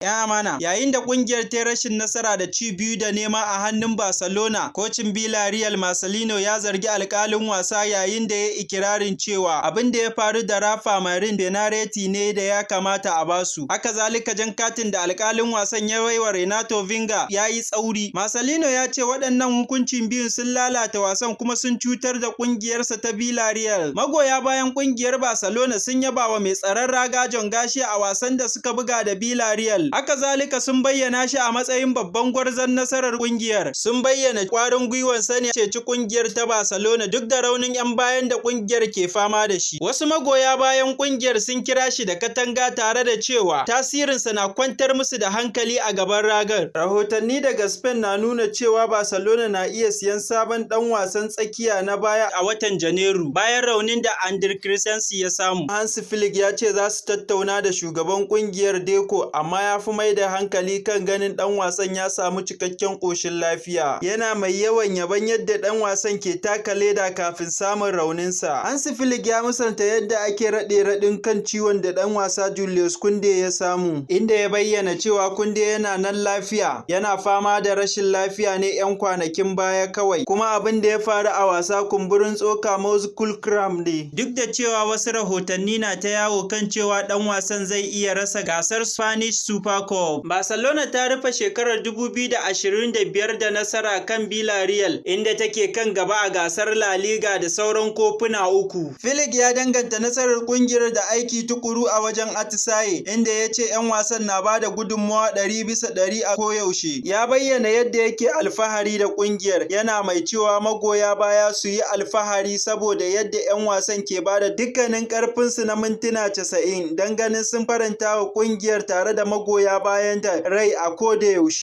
'yan amana. Yayin da kungiyar ta rashin nasara da ci 2-0 a hannun Barcelona, kocin Villarreal Marcelino ya zargi alkalin wasa yayin da ya ikirarin cewa abin da ya faru da Rafa Marin penalty ne da ya kamata a basu. Haka zalika jan katin da alkalin wasan ya baiwa Renato Vinga ya yi tsauri. Marcelino ya ce waɗannan hukuncin biyun sun lalata wasan kuma sun cutar da kungiyarsa ta Villarreal. Magoya bayan kungiyar Barcelona sun yaba wa mai tsaron raga John Garcia a wasan da suka buga da Villarreal. Haka zalika sun bayyana shi a matsayin babban gwarzon nasarar kungiyar. Sun bayyana kwarin gwiwar sani ceci kungiyar ta Barcelona duk da raunin 'yan bayan da kungiyar ke fama da shi. Wasu magoya bayan kungiyar sun kira shi da katanga tare da cewa tasirinsa na kwantar musu da hankali a gaban ragar. Rahotanni daga Spain na nuna cewa Barcelona na iya siyan sabon dan wasan tsakiya na baya a watan Janairu bayan raunin da Ander Christensen ya samu. Hansi Flick ya ce za su tattauna da shugaban kungiyar Deco, amma ya fi mai da hankali kan ganin dan wasan ya samu cikakken koshin lafiya. Yana mai yawan yaban yadda dan wasan ke taka leda kafin samun rauninsa. Hansi Flick ya musanta yadda ake raɗe-raɗin kan ciwon da dan wasa Julius Kounde ya samu, inda ya bayyana cewa Kounde yana nan lafiya, yana fama da rashin lafiya ne 'yan kwanakin baya kawai, kuma abin da ya faru a wasa kumburin tsoka muscle cramp ne. Duk da cewa wasu rahotanni na ta yawo kan cewa dan wasan zai iya rasa gasar Spanish Super Cup. Barcelona ta rufe shekarar 2025 da nasara kan Villarreal, inda take kan gaba a gasar La Liga da sauran kofuna uku. Flick ya danganta nasarar kungiyar da aiki tukuru a wajen atisaye, inda ya ce 'yan wasan na ba da gudunmawa 100% a koyaushe. Ya bayyana yadda yake alfahari da kungiyar, yana mai cewa magoya baya su yi alfahari saboda yadda 'yan wasan ke ba da dukkanin karfinsu na mintuna 90 don ganin sun faranta wa kungiyar tare da magoya bayanta rai a koda yaushe.